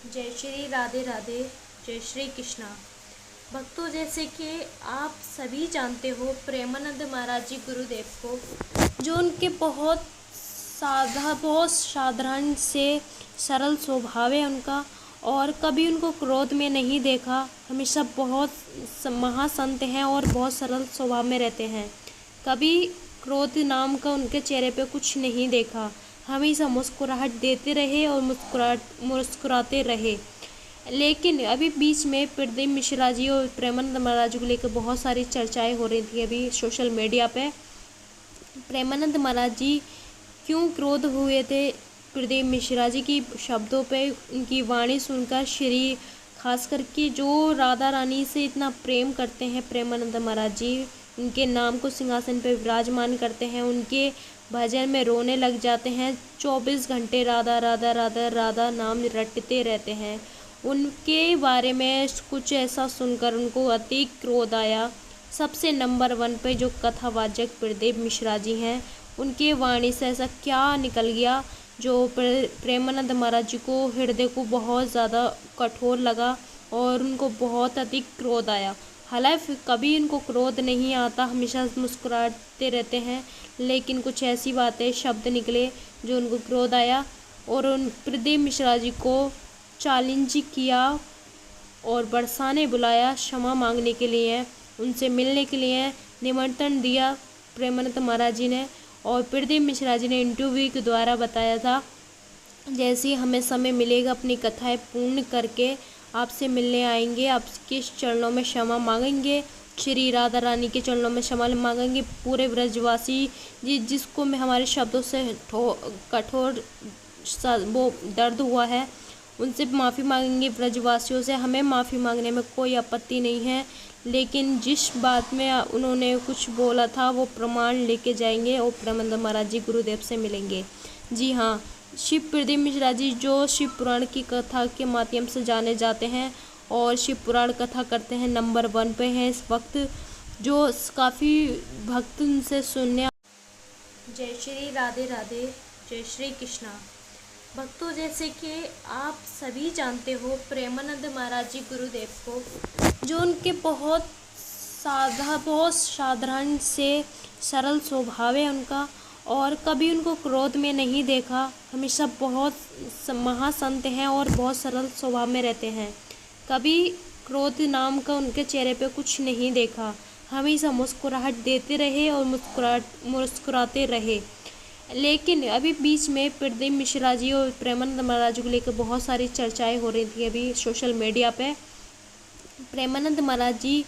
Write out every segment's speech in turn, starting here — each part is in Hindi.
जय श्री राधे राधे। जय श्री कृष्णा। भक्तों, जैसे कि आप सभी जानते हो प्रेमानंद महाराज जी गुरुदेव को, जो उनके बहुत साधारण से सरल स्वभाव है उनका, और कभी उनको क्रोध में नहीं देखा। हमेशा बहुत महासंत हैं और बहुत सरल स्वभाव में रहते हैं। कभी क्रोध नाम का उनके चेहरे पे कुछ नहीं देखा। हमेशा मुस्कुराहट देते रहे और मुस्कुराते रहे। लेकिन अभी बीच में प्रदीप मिश्रा जी और प्रेमानंद महाराज को लेकर बहुत सारी चर्चाएं हो रही थी अभी सोशल मीडिया पे। प्रेमानंद महाराज जी क्यों क्रोध हुए थे प्रदीप मिश्रा जी की शब्दों पे, उनकी वाणी सुनकर। श्री खास करके जो राधा रानी से इतना प्रेम करते हैं प्रेमानंद महाराज जी, उनके नाम को सिंहासन पर विराजमान करते हैं, उनके भजन में रोने लग जाते हैं। 24 घंटे राधा राधा राधा राधा नाम रटते रहते हैं। उनके बारे में कुछ ऐसा सुनकर उनको अति क्रोध आया। सबसे नंबर 1 पे जो कथावाचक प्रदीप मिश्रा जी हैं, उनके वाणी से ऐसा क्या निकल गया जो प्रेमानंद महाराज जी को हृदय को बहुत ज़्यादा कठोर लगा और उनको बहुत अधिक क्रोध आया। हालांकि कभी इनको क्रोध नहीं आता, हमेशा मुस्कुराते रहते हैं, लेकिन कुछ ऐसी बातें शब्द निकले जो उनको क्रोध आया और उन प्रदीप मिश्रा जी को चैलेंज किया और बरसाने बुलाया क्षमा मांगने के लिए, उनसे मिलने के लिए निमंत्रण दिया प्रेमानंद महाराज जी ने। और प्रदीप मिश्रा जी ने इंटरव्यू के द्वारा बताया था, जैसे ही हमें समय मिलेगा अपनी कथाएं पूर्ण करके आपसे मिलने आएंगे, आपके चरणों में क्षमा मांगेंगे, श्री राधा रानी के चरणों में क्षमा मांगेंगे। पूरे ब्रजवासी जिसको मैं हमारे शब्दों से कठोर वो दर्द हुआ है, उनसे माफ़ी मांगेंगे। ब्रजवासियों से हमें माफ़ी मांगने में कोई आपत्ति नहीं है, लेकिन जिस बात में उन्होंने कुछ बोला था वो प्रमाण लेके जाएंगे और प्रेमानंद महाराज जी गुरुदेव से मिलेंगे। जी हाँ, शिव प्रदीप मिश्रा जी जो शिव पुराण की कथा के माध्यम से जाने जाते हैं और शिव पुराण कथा करते हैं, नंबर 1 पे हैं इस वक्त, जो काफ़ी भक्त उनसे सुनने। जय श्री राधे राधे। जय श्री कृष्णा। भक्तों, जैसे कि आप सभी जानते हो प्रेमानंद महाराज जी गुरुदेव को, जो उनके बहुत साधारण से सरल स्वभाव है उनका, और कभी उनको क्रोध में नहीं देखा। हमेशा बहुत महासंत हैं और बहुत सरल स्वभाव में रहते हैं। कभी क्रोध नाम का उनके चेहरे पे कुछ नहीं देखा। हमेशा मुस्कुराहट देते रहे और मुस्कुराते रहे। लेकिन अभी बीच में प्रदीप मिश्रा जी और प्रेमानंद महाराज को लेकर बहुत सारी चर्चाएं हो रही थी अभी सोशल मीडिया पे। प्रेमानंद महाराज जी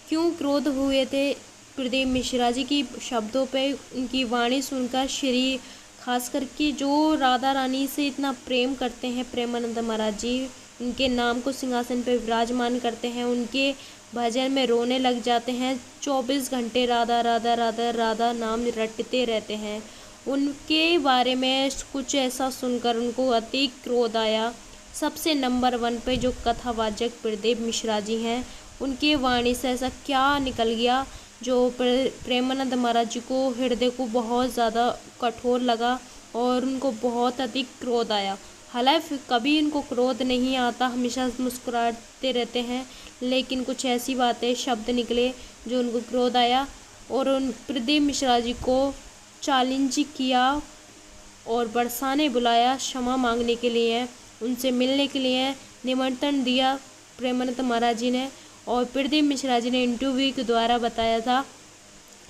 क्यों क्रोध हुए थे प्रदीप मिश्रा जी की शब्दों पे, उनकी वाणी सुनकर। श्री खास करके जो राधा रानी से इतना प्रेम करते हैं प्रेमानंद महाराज जी, उनके नाम को सिंहासन पर विराजमान करते हैं, उनके भजन में रोने लग जाते हैं। 24 घंटे राधा राधा राधा राधा नाम रटते रहते हैं। उनके बारे में कुछ ऐसा सुनकर उनको अति क्रोध आया। सबसे नंबर 1 पे जो कथावाचक प्रदीप मिश्रा जी हैं, उनके वाणी से ऐसा क्या निकल गया जो प्रेमानंद महाराज जी को हृदय को बहुत ज़्यादा कठोर लगा और उनको बहुत अधिक क्रोध आया। हालांकि कभी इनको क्रोध नहीं आता, हमेशा मुस्कुराते रहते हैं, लेकिन कुछ ऐसी बातें शब्द निकले जो उनको क्रोध आया और उन प्रदीप मिश्रा जी को चैलेंज किया और बरसाने बुलाया क्षमा मांगने के लिए, उनसे मिलने के लिए निमंत्रण दिया प्रेमानंद महाराज जी ने। और प्रदीप मिश्रा जी ने इंटरव्यू के द्वारा बताया था,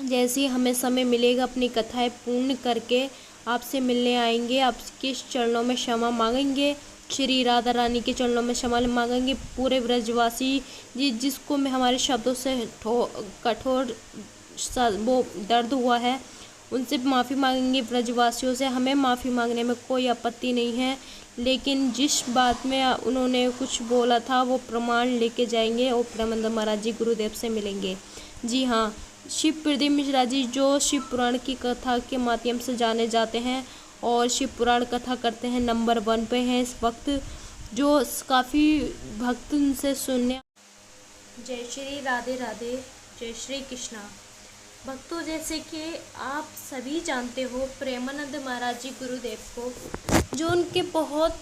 जैसे ही हमें समय मिलेगा अपनी कथाएं पूर्ण करके आपसे मिलने आएंगे, आपके चरणों में क्षमा मांगेंगे, श्री राधा रानी के चरणों में क्षमा मांगेंगे। पूरे ब्रजवासी जिसको मैं हमारे शब्दों से कठोर वो दर्द हुआ है, उनसे माफ़ी मांगेंगे। ब्रजवासियों से हमें माफ़ी मांगने में कोई आपत्ति नहीं है, लेकिन जिस बात में उन्होंने कुछ बोला था वो प्रमाण लेके जाएंगे और प्रेमानंद महाराज जी गुरुदेव से मिलेंगे। जी हाँ, शिव प्रदीप मिश्रा जी जो शिव पुराण की कथा के माध्यम से जाने जाते हैं और शिव पुराण कथा करते हैं, नंबर 1 पे हैं इस वक्त, जो काफ़ी भक्त उनसे सुनने। जय श्री राधे राधे। जय श्री कृष्णा। भक्तों, जैसे कि आप सभी जानते हो प्रेमानंद महाराज जी गुरुदेव को, जो उनके बहुत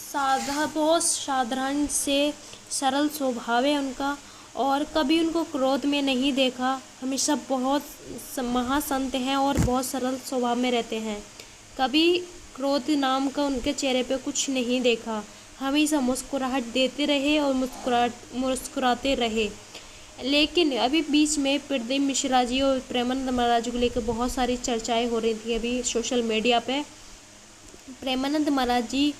बहुत साधारण से सरल स्वभाव है उनका, और कभी उनको क्रोध में नहीं देखा। हमेशा बहुत महासंत हैं और बहुत सरल स्वभाव में रहते हैं। कभी क्रोध नाम का उनके चेहरे पे कुछ नहीं देखा। हमेशा मुस्कुराहट देते रहे और मुस्कुराते रहे। लेकिन अभी बीच में प्रदीप मिश्रा जी और प्रेमानंद महाराज जी को लेकर बहुत सारी चर्चाएं हो रही थी अभी सोशल मीडिया पे। प्रेमानंद महाराज जी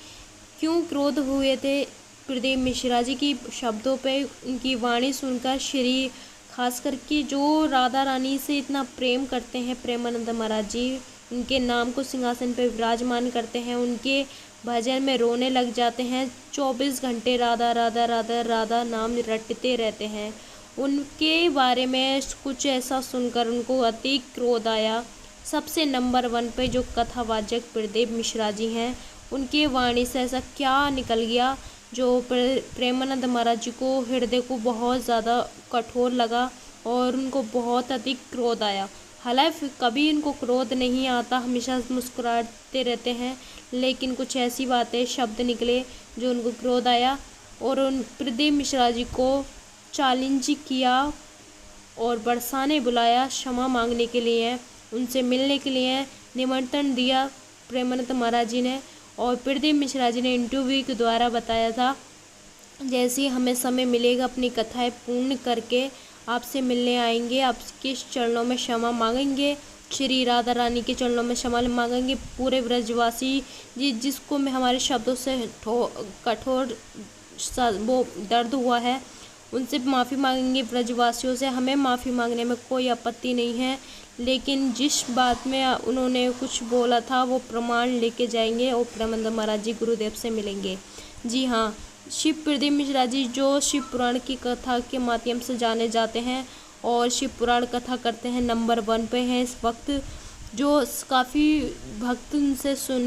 क्यों क्रोध हुए थे प्रदीप मिश्रा जी की शब्दों पे, उनकी वाणी सुनकर। श्री खास करके जो राधा रानी से इतना प्रेम करते हैं प्रेमानंद महाराज जी, उनके नाम को सिंहासन पे विराजमान करते हैं, उनके भजन में रोने लग जाते हैं। 24 घंटे राधा राधा राधा राधा नाम रटते रहते हैं। उनके बारे में कुछ ऐसा सुनकर उनको अति क्रोध आया। सबसे नंबर 1 पे जो कथावाचक प्रदीप मिश्रा जी हैं, उनके वाणी से ऐसा क्या निकल गया जो प्रेमानंद महाराज जी को हृदय को बहुत ज़्यादा कठोर लगा और उनको बहुत अधिक क्रोध आया। हालांकि कभी इनको क्रोध नहीं आता, हमेशा मुस्कुराते रहते हैं, लेकिन कुछ ऐसी बातें शब्द निकले जो उनको क्रोध आया और उन प्रदीप मिश्रा जी को चैलेंज किया और बरसाने बुलाया क्षमा मांगने के लिए, उनसे मिलने के लिए निमंत्रण दिया प्रेमानंद महाराज जी ने। और प्रदीप मिश्रा जी ने इंटरव्यू के द्वारा बताया था, जैसे ही हमें समय मिलेगा अपनी कथाएं पूर्ण करके आपसे मिलने आएंगे, आपके चरणों में क्षमा मांगेंगे, श्री राधा रानी के चरणों में क्षमा मांगेंगे। पूरे ब्रजवासी जिसको में हमारे शब्दों से कठोर वो दर्द हुआ है, उनसे माफ़ी मांगेंगे। ब्रजवासियों से हमें माफ़ी मांगने में कोई आपत्ति नहीं है, लेकिन जिस बात में उन्होंने कुछ बोला था वो प्रमाण लेके जाएंगे और प्रेमानंद महाराज जी गुरुदेव से मिलेंगे। जी हाँ, शिव प्रदीप मिश्रा जी जो शिव पुराण की कथा के माध्यम से जाने जाते हैं और शिव पुराण कथा करते हैं, नंबर 1 पे हैं इस वक्त, जो काफ़ी भक्त उनसे सुनने